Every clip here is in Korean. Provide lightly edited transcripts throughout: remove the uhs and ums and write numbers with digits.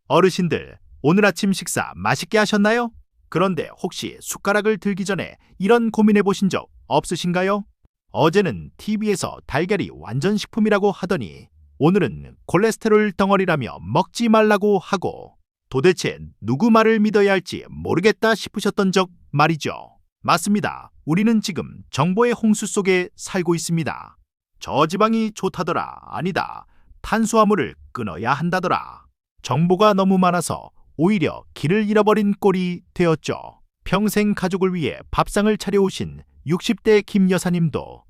어르신들, 오늘 아침 식사 맛있게 하셨나요? 그런데 혹시 숟가락을 들기 전에 이런 고민해 보신 적 없으신가요? 어제는 TV에서 달걀이 완전 식품이라고 하더니 오늘은 콜레스테롤 덩어리라며 먹지 말라고 하고 도대체 누구 말을 믿어야 할지 모르겠다 싶으셨던 적 말이죠. 맞습니다. 우리는 지금 정보의 홍수 속에 살고 있습니다. 저지방이 좋다더라. 아니다. 탄수화물을 끊어야 한다더라. 정보가 너무 많아서 오히려 길을 잃어버린 꼴이 되었죠. 평생 가족을 위해 밥상을 차려오신 60대 김 여사님도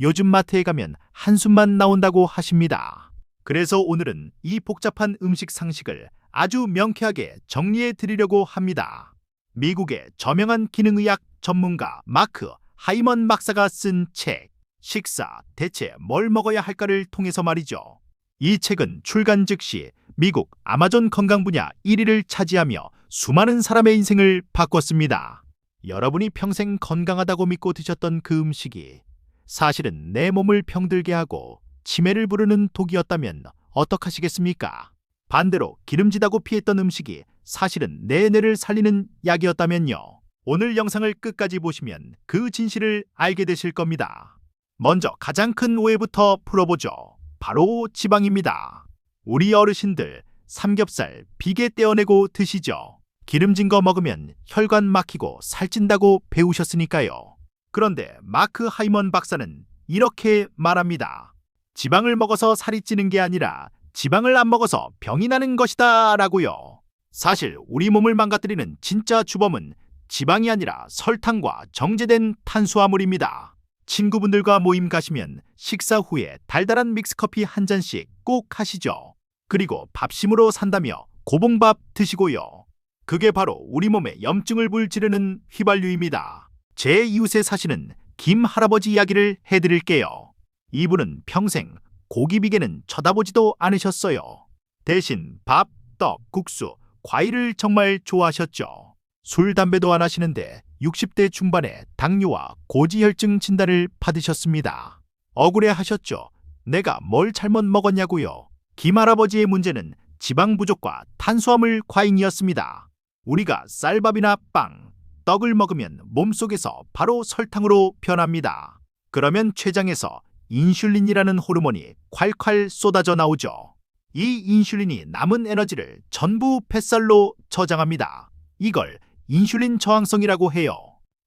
요즘 마트에 가면 한숨만 나온다고 하십니다. 그래서 오늘은 이 복잡한 음식 상식을 아주 명쾌하게 정리해 드리려고 합니다. 미국의 저명한 기능의학 전문가 마크 하이먼 박사가 쓴 책 식사 대체 뭘 먹어야 할까를 통해서 말이죠. 이 책은 출간 즉시 미국 아마존 건강 분야 1위를 차지하며 수많은 사람의 인생을 바꿨습니다. 여러분이 평생 건강하다고 믿고 드셨던 그 음식이 사실은 내 몸을 병들게 하고 치매를 부르는 독이었다면 어떡하시겠습니까? 반대로 기름지다고 피했던 음식이 사실은 내 뇌를 살리는 약이었다면요. 오늘 영상을 끝까지 보시면 그 진실을 알게 되실 겁니다. 먼저 가장 큰 오해부터 풀어보죠. 바로 지방입니다. 우리 어르신들 삼겹살 비계 떼어내고 드시죠. 기름진 거 먹으면 혈관 막히고 살찐다고 배우셨으니까요. 그런데 마크 하이먼 박사는 이렇게 말합니다. 지방을 먹어서 살이 찌는 게 아니라 지방을 안 먹어서 병이 나는 것이다 라고요. 사실 우리 몸을 망가뜨리는 진짜 주범은 지방이 아니라 설탕과 정제된 탄수화물입니다. 친구분들과 모임 가시면 식사 후에 달달한 믹스커피 한 잔씩 꼭 하시죠. 그리고 밥심으로 산다며 고봉밥 드시고요. 그게 바로 우리 몸에 염증을 불지르는 휘발유입니다. 제 이웃에 사시는 김 할아버지 이야기를 해드릴게요. 이분은 평생 고기 비계는 쳐다보지도 않으셨어요. 대신 밥, 떡, 국수, 과일을 정말 좋아하셨죠. 술, 담배도 안 하시는데 60대 중반에 당뇨와 고지혈증 진단을 받으셨습니다. 억울해하셨죠. 내가 뭘 잘못 먹었냐고요. 김 할아버지의 문제는 지방 부족과 탄수화물 과잉이었습니다. 우리가 쌀밥이나 빵, 떡을 먹으면 몸속에서 바로 설탕으로 변합니다. 그러면 췌장에서 인슐린이라는 호르몬이 콸콸 쏟아져 나오죠. 이 인슐린이 남은 에너지를 전부 뱃살로 저장합니다. 이걸 인슐린 저항성이라고 해요.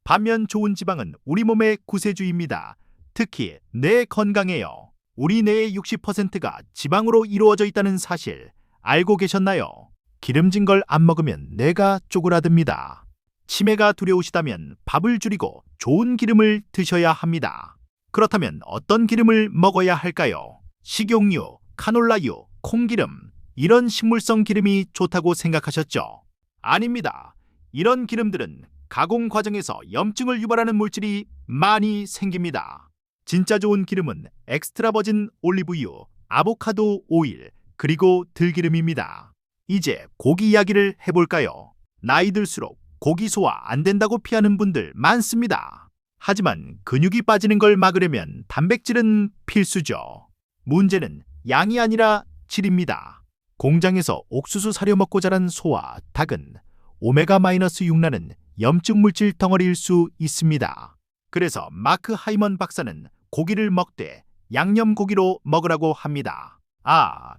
반면 좋은 지방은 우리 몸의 구세주입니다. 특히 뇌 건강에요. 우리 뇌의 60%가 지방으로 이루어져 있다는 사실 알고 계셨나요? 기름진 걸 안 먹으면 뇌가 쪼그라듭니다. 치매가 두려우시다면 밥을 줄이고 좋은 기름을 드셔야 합니다. 그렇다면 어떤 기름을 먹어야 할까요? 식용유, 카놀라유, 콩기름, 이런 식물성 기름이 좋다고 생각하셨죠? 아닙니다. 이런 기름들은 가공 과정에서 염증을 유발하는 물질이 많이 생깁니다. 진짜 좋은 기름은 엑스트라 버진 올리브유, 아보카도 오일, 그리고 들기름입니다. 이제 고기 이야기를 해볼까요? 나이 들수록 고기 소화 안 된다고 피하는 분들 많습니다. 하지만 근육이 빠지는 걸 막으려면 단백질은 필수죠. 문제는 양이 아니라 질입니다. 공장에서 옥수수 사료 먹고 자란 소와 닭은 오메가-6라는 염증 물질 덩어리일 수 있습니다. 그래서 마크 하이먼 박사는 고기를 먹되 양념고기로 먹으라고 합니다.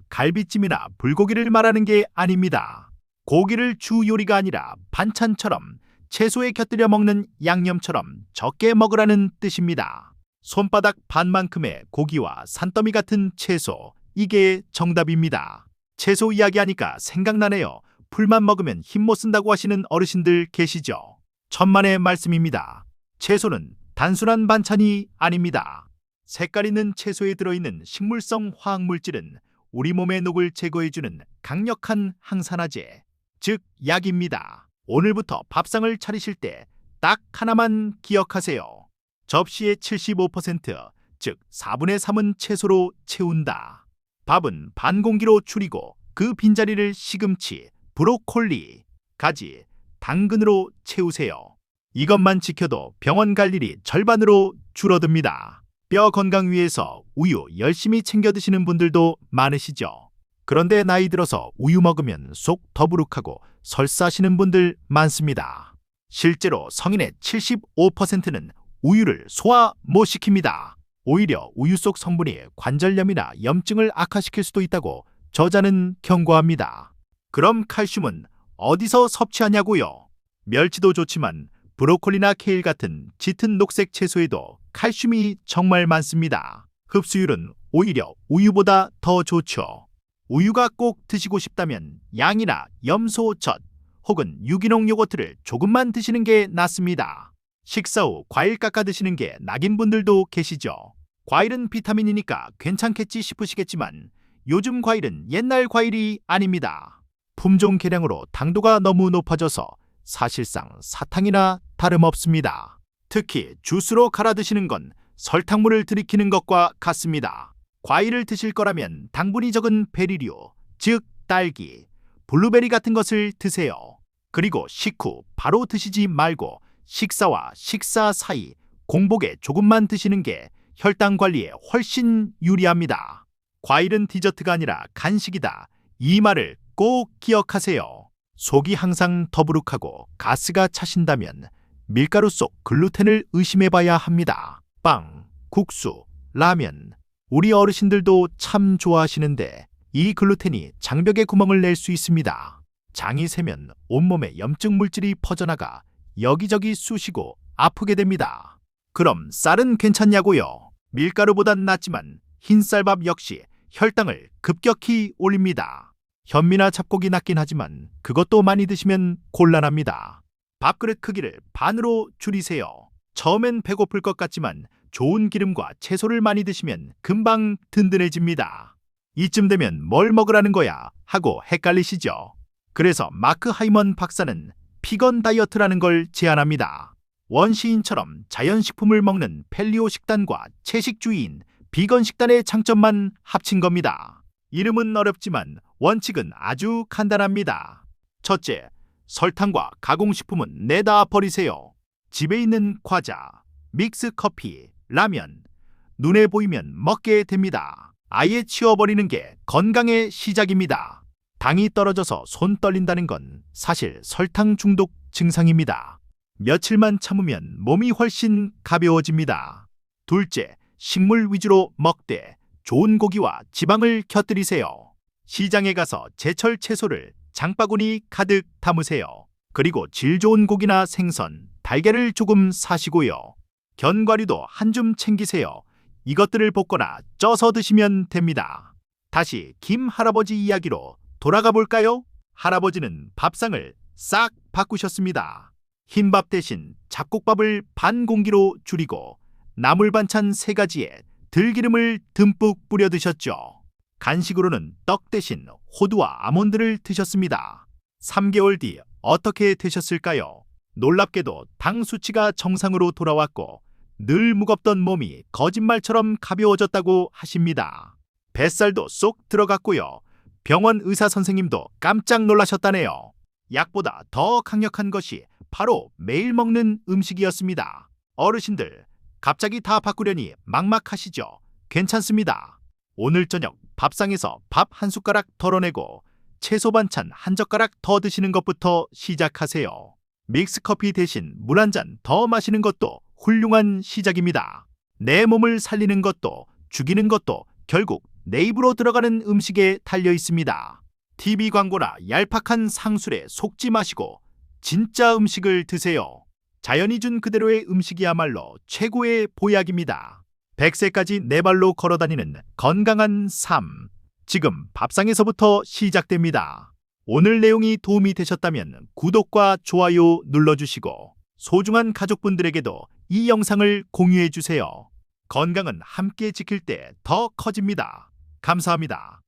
갈비찜이나 불고기를 말하는 게 아닙니다. 고기를 주 요리가 아니라 반찬처럼 채소에 곁들여 먹는 양념처럼 적게 먹으라는 뜻입니다. 손바닥 반만큼의 고기와 산더미 같은 채소, 이게 정답입니다. 채소 이야기하니까 생각나네요. 풀만 먹으면 힘 못 쓴다고 하시는 어르신들 계시죠? 천만의 말씀입니다. 채소는 단순한 반찬이 아닙니다. 색깔 있는 채소에 들어있는 식물성 화학물질은 우리 몸의 녹을 제거해주는 강력한 항산화제, 즉 약입니다. 오늘부터 밥상을 차리실 때 딱 하나만 기억하세요. 접시의 75%, 즉 4분의 3은 채소로 채운다. 밥은 반 공기로 줄이고 그 빈자리를 시금치, 브로콜리, 가지, 당근으로 채우세요. 이것만 지켜도 병원 갈 일이 절반으로 줄어듭니다. 뼈 건강 위해서 우유 열심히 챙겨 드시는 분들도 많으시죠. 그런데 나이 들어서 우유 먹으면 속 더부룩하고 설사하시는 분들 많습니다. 실제로 성인의 75%는 우유를 소화 못 시킵니다. 오히려 우유 속 성분이 관절염이나 염증을 악화시킬 수도 있다고 저자는 경고합니다. 그럼 칼슘은 어디서 섭취하냐고요? 멸치도 좋지만 브로콜리나 케일 같은 짙은 녹색 채소에도 칼슘이 정말 많습니다. 흡수율은 오히려 우유보다 더 좋죠. 우유가 꼭 드시고 싶다면 양이나 염소 젖 혹은 유기농 요거트를 조금만 드시는 게 낫습니다. 식사 후 과일 깎아 드시는 게 낙인 분들도 계시죠. 과일은 비타민이니까 괜찮겠지 싶으시겠지만 요즘 과일은 옛날 과일이 아닙니다. 품종 개량으로 당도가 너무 높아져서 사실상 사탕이나 다름없습니다. 특히 주스로 갈아 드시는 건 설탕물을 들이키는 것과 같습니다. 과일을 드실 거라면 당분이 적은 베리류, 즉 딸기, 블루베리 같은 것을 드세요. 그리고 식후 바로 드시지 말고 식사와 식사 사이 공복에 조금만 드시는 게 혈당 관리에 훨씬 유리합니다. 과일은 디저트가 아니라 간식이다. 이 말을 꼭 기억하세요. 속이 항상 더부룩하고 가스가 차신다면 밀가루 속 글루텐을 의심해봐야 합니다. 빵, 국수, 라면, 우리 어르신들도 참 좋아하시는데 이 글루텐이 장벽에 구멍을 낼 수 있습니다. 장이 새면 온몸에 염증 물질이 퍼져나가 여기저기 쑤시고 아프게 됩니다. 그럼 쌀은 괜찮냐고요? 밀가루보단 낫지만 흰쌀밥 역시 혈당을 급격히 올립니다. 현미나 잡곡이 낫긴 하지만 그것도 많이 드시면 곤란합니다. 밥그릇 크기를 반으로 줄이세요. 처음엔 배고플 것 같지만 좋은 기름과 채소를 많이 드시면 금방 든든해집니다. 이쯤 되면 뭘 먹으라는 거야 하고 헷갈리시죠? 그래서 마크 하이먼 박사는 피건 다이어트라는 걸 제안합니다. 원시인처럼 자연식품을 먹는 펠리오 식단과 채식주의인 비건 식단의 장점만 합친 겁니다. 이름은 어렵지만 원칙은 아주 간단합니다. 첫째, 설탕과 가공식품은 내다 버리세요. 집에 있는 과자, 믹스 커피, 라면, 눈에 보이면 먹게 됩니다. 아예 치워버리는 게 건강의 시작입니다. 당이 떨어져서 손 떨린다는 건 사실 설탕 중독 증상입니다. 며칠만 참으면 몸이 훨씬 가벼워집니다. 둘째, 식물 위주로 먹되 좋은 고기와 지방을 곁들이세요. 시장에 가서 제철 채소를 장바구니 가득 담으세요. 그리고 질 좋은 고기나 생선, 달걀을 조금 사시고요. 견과류도 한 줌 챙기세요. 이것들을 볶거나 쪄서 드시면 됩니다. 다시 김 할아버지 이야기로 돌아가 볼까요? 할아버지는 밥상을 싹 바꾸셨습니다. 흰밥 대신 잡곡밥을 반 공기로 줄이고 나물 반찬 3가지에 들기름을 듬뿍 뿌려 드셨죠. 간식으로는 떡 대신 호두와 아몬드를 드셨습니다. 3개월 뒤 어떻게 되셨을까요? 놀랍게도 당 수치가 정상으로 돌아왔고 늘 무겁던 몸이 거짓말처럼 가벼워졌다고 하십니다. 뱃살도 쏙 들어갔고요. 병원 의사 선생님도 깜짝 놀라셨다네요. 약보다 더 강력한 것이 바로 매일 먹는 음식이었습니다. 어르신들, 갑자기 다 바꾸려니 막막하시죠? 괜찮습니다. 오늘 저녁 밥상에서 밥 한 숟가락 덜어내고 채소 반찬 한 젓가락 더 드시는 것부터 시작하세요. 믹스커피 대신 물 한 잔 더 마시는 것도 훌륭한 시작입니다. 내 몸을 살리는 것도 죽이는 것도 결국 내 입으로 들어가는 음식에 달려 있습니다. TV 광고나 얄팍한 상술에 속지 마시고 진짜 음식을 드세요. 자연이 준 그대로의 음식이야말로 최고의 보약입니다. 100세까지 네 발로 걸어다니는 건강한 삶. 지금 밥상에서부터 시작됩니다. 오늘 내용이 도움이 되셨다면 구독과 좋아요 눌러주시고 소중한 가족분들에게도 이 영상을 공유해주세요. 건강은 함께 지킬 때 더 커집니다. 감사합니다.